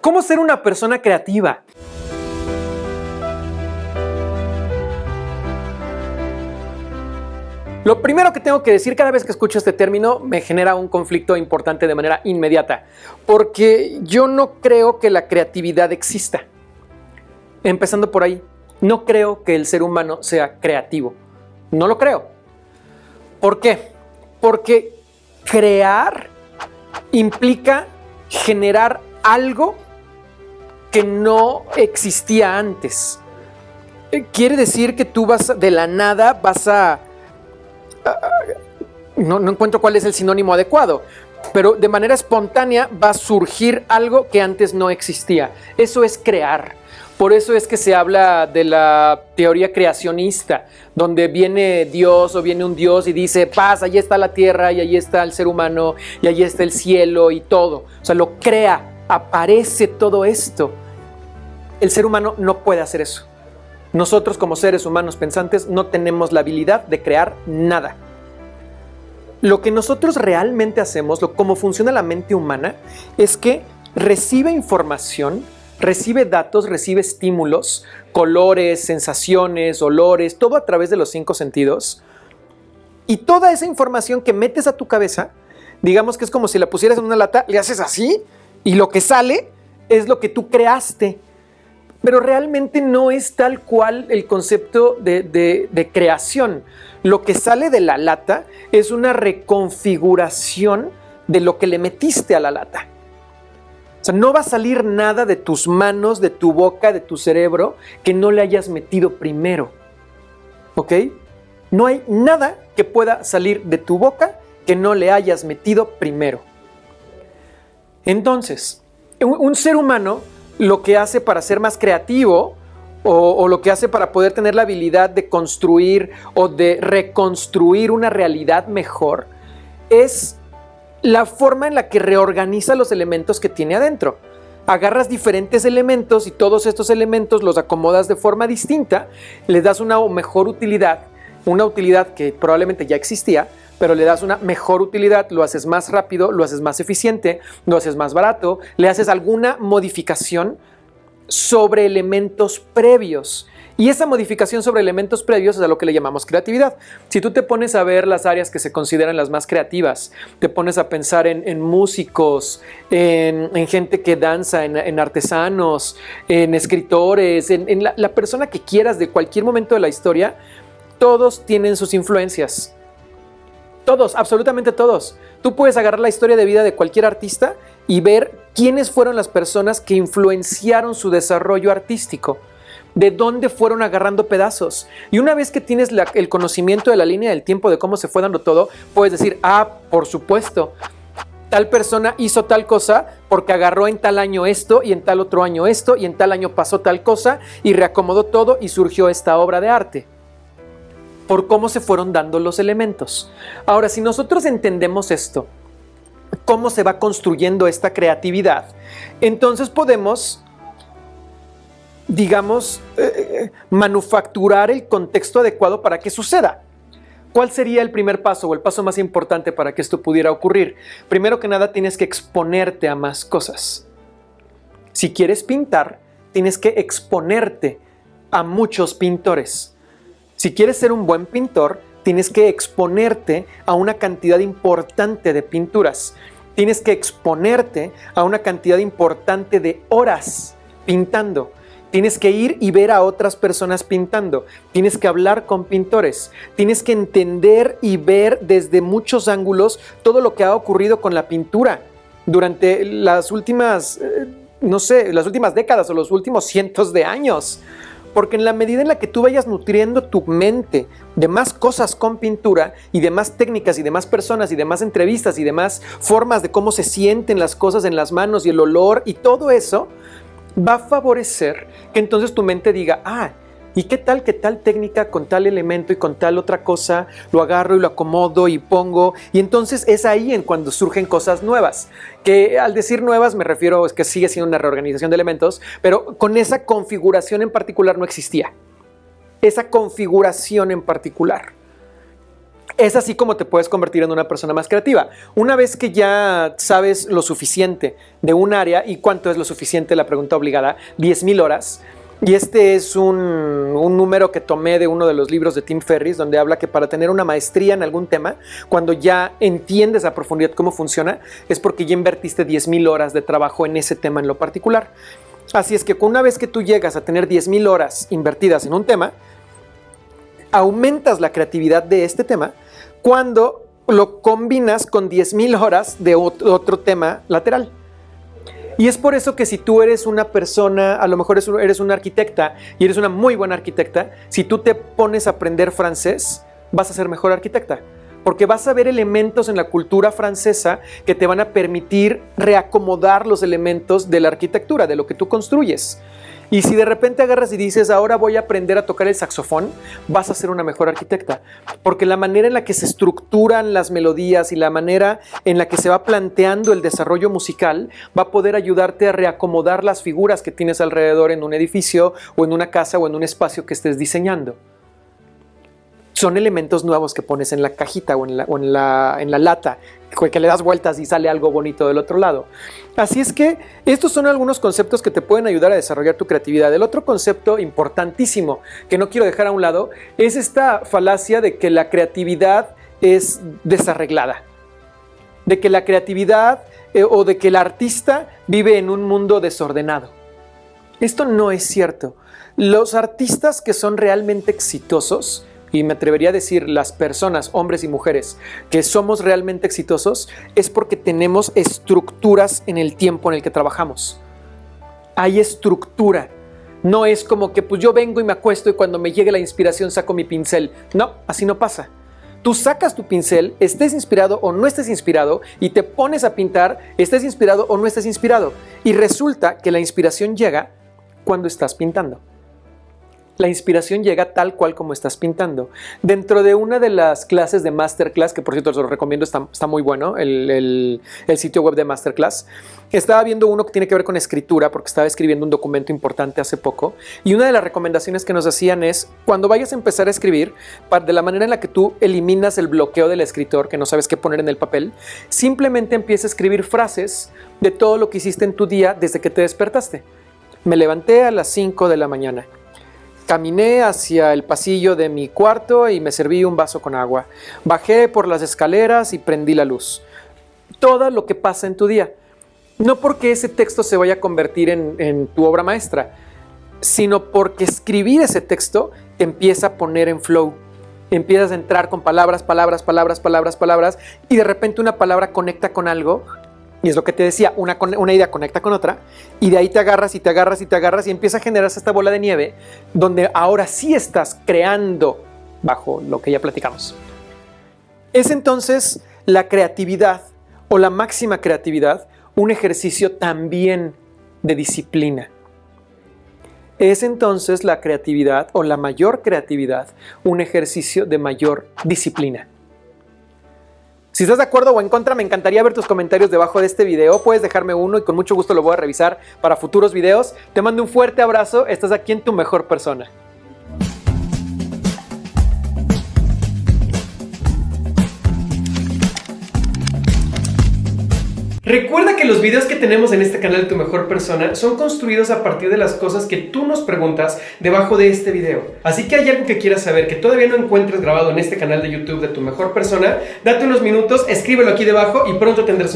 ¿Cómo ser una persona creativa? Lo primero que tengo que decir cada vez que escucho este término me genera un conflicto importante de manera inmediata, porque yo no creo que la creatividad exista. Empezando por ahí, no creo que el ser humano sea creativo. No lo creo. ¿Por qué? Porque crear implica generar algo que no existía antes. Quiere decir que tú de la nada vas a... No encuentro cuál es el sinónimo adecuado, pero de manera espontánea va a surgir algo que antes no existía. Eso es crear. Por eso es que se habla de la teoría creacionista, donde viene Dios o viene un Dios y dice, paz, allí está la tierra y allí está el ser humano y allí está el cielo y todo. O sea, lo crea, aparece todo esto. El ser humano no puede hacer eso. Nosotros como seres humanos pensantes no tenemos la habilidad de crear nada. Lo que nosotros realmente hacemos, cómo funciona la mente humana, es que recibe información, recibe datos, recibe estímulos, colores, sensaciones, olores, todo a través de los 5 sentidos. Y toda esa información que metes a tu cabeza, digamos que es como si la pusieras en una lata, le haces así y lo que sale es lo que tú creaste. Pero realmente no es tal cual el concepto de creación. Lo que sale de la lata es una reconfiguración de lo que le metiste a la lata. O sea, no va a salir nada de tus manos, de tu boca, de tu cerebro que no le hayas metido primero. ¿Ok? No hay nada que pueda salir de tu boca que no le hayas metido primero. Entonces, un ser humano lo que hace para ser más creativo o lo que hace para poder tener la habilidad de construir o de reconstruir una realidad mejor es la forma en la que reorganiza los elementos que tiene adentro. Agarras diferentes elementos y todos estos elementos los acomodas de forma distinta, les das una mejor utilidad, una utilidad que probablemente ya existía, pero le das una mejor utilidad, lo haces más rápido, lo haces más eficiente, lo haces más barato, le haces alguna modificación sobre elementos previos. Y esa modificación sobre elementos previos es a lo que le llamamos creatividad. Si tú te pones a ver las áreas que se consideran las más creativas, te pones a pensar en músicos, en gente que danza, en artesanos, en escritores, en la persona que quieras de cualquier momento de la historia, todos tienen sus influencias. Todos, absolutamente todos. Tú puedes agarrar la historia de vida de cualquier artista y ver quiénes fueron las personas que influenciaron su desarrollo artístico, de dónde fueron agarrando pedazos. Y una vez que tienes el conocimiento de la línea del tiempo, de cómo se fue dando todo, puedes decir, por supuesto, tal persona hizo tal cosa porque agarró en tal año esto y en tal otro año esto y en tal año pasó tal cosa y reacomodó todo y surgió esta obra de arte. Por cómo se fueron dando los elementos. Ahora, si nosotros entendemos esto, cómo se va construyendo esta creatividad, entonces podemos, digamos, manufacturar el contexto adecuado para que suceda. ¿Cuál sería el primer paso o el paso más importante para que esto pudiera ocurrir? Primero que nada, tienes que exponerte a más cosas. Si quieres pintar, tienes que exponerte a muchos pintores. Si quieres ser un buen pintor, tienes que exponerte a una cantidad importante de pinturas. Tienes que exponerte a una cantidad importante de horas pintando. Tienes que ir y ver a otras personas pintando. Tienes que hablar con pintores. Tienes que entender y ver desde muchos ángulos todo lo que ha ocurrido con la pintura durante las últimas, las últimas décadas o los últimos cientos de años. Porque en la medida en la que tú vayas nutriendo tu mente de más cosas con pintura y de más técnicas y de más personas y de más entrevistas y de más formas de cómo se sienten las cosas en las manos y el olor y todo eso, va a favorecer que entonces tu mente diga, ¿y qué tal técnica con tal elemento y con tal otra cosa lo agarro y lo acomodo y pongo? Y entonces es ahí en cuando surgen cosas nuevas, que al decir nuevas me refiero es que sigue siendo una reorganización de elementos, pero con esa configuración en particular no existía. Esa configuración en particular. Es así como te puedes convertir en una persona más creativa. Una vez que ya sabes lo suficiente de un área, ¿y cuánto es lo suficiente? La pregunta obligada, 10,000 horas. Y este es un número que tomé de uno de los libros de Tim Ferriss, donde habla que para tener una maestría en algún tema, cuando ya entiendes a profundidad cómo funciona, es porque ya invertiste 10,000 horas de trabajo en ese tema en lo particular. Así es que una vez que tú llegas a tener 10,000 horas invertidas en un tema, aumentas la creatividad de este tema cuando lo combinas con 10,000 horas de otro tema lateral. Y es por eso que si tú eres una persona, a lo mejor eres una arquitecta y eres una muy buena arquitecta, si tú te pones a aprender francés, vas a ser mejor arquitecta. Porque vas a ver elementos en la cultura francesa que te van a permitir reacomodar los elementos de la arquitectura, de lo que tú construyes. Y si de repente agarras y dices, ahora voy a aprender a tocar el saxofón, vas a ser una mejor arquitecta. Porque la manera en la que se estructuran las melodías y la manera en la que se va planteando el desarrollo musical va a poder ayudarte a reacomodar las figuras que tienes alrededor en un edificio o en una casa o en un espacio que estés diseñando. Son elementos nuevos que pones en la cajita o en la lata, que le das vueltas y sale algo bonito del otro lado. Así es que estos son algunos conceptos que te pueden ayudar a desarrollar tu creatividad. El otro concepto importantísimo que no quiero dejar a un lado es esta falacia de que la creatividad es desarreglada. De que la creatividad o de que el artista vive en un mundo desordenado. Esto no es cierto. Los artistas que son realmente exitosos, y me atrevería a decir las personas, hombres y mujeres, que somos realmente exitosos, es porque tenemos estructuras en el tiempo en el que trabajamos. Hay estructura. No es como que pues yo vengo y me acuesto y cuando me llegue la inspiración saco mi pincel. No, así no pasa. Tú sacas tu pincel, estés inspirado o no estés inspirado, y te pones a pintar, estés inspirado o no estés inspirado. Y resulta que la inspiración llega cuando estás pintando. La inspiración llega tal cual como estás pintando. Dentro de una de las clases de Masterclass, que por cierto os lo recomiendo, está muy bueno, el sitio web de Masterclass, estaba viendo uno que tiene que ver con escritura, porque estaba escribiendo un documento importante hace poco, y una de las recomendaciones que nos hacían es, cuando vayas a empezar a escribir, de la manera en la que tú eliminas el bloqueo del escritor, que no sabes qué poner en el papel, simplemente empieza a escribir frases de todo lo que hiciste en tu día desde que te despertaste. Me levanté a las 5 de la mañana. Caminé hacia el pasillo de mi cuarto y me serví un vaso con agua. Bajé por las escaleras y prendí la luz. Todo lo que pasa en tu día. No porque ese texto se vaya a convertir en tu obra maestra, sino porque escribir ese texto te empieza a poner en flow. Empiezas a entrar con palabras, y de repente una palabra conecta con algo. Y es lo que te decía, una idea conecta con otra, y de ahí te agarras y empieza a generarse esta bola de nieve, donde ahora sí estás creando bajo lo que ya platicamos. Es entonces la creatividad o la máxima creatividad un ejercicio también de disciplina. Es entonces la creatividad o la mayor creatividad un ejercicio de mayor disciplina. Si estás de acuerdo o en contra, me encantaría ver tus comentarios debajo de este video. Puedes dejarme uno y con mucho gusto lo voy a revisar para futuros videos. Te mando un fuerte abrazo. Estás aquí en Tu Mejor Persona. Recuerda que los videos que tenemos en este canal de Tu Mejor Persona son construidos a partir de las cosas que tú nos preguntas debajo de este video. Así que hay algo que quieras saber que todavía no encuentres grabado en este canal de YouTube de Tu Mejor Persona, date unos minutos, escríbelo aquí debajo y pronto tendrás un video.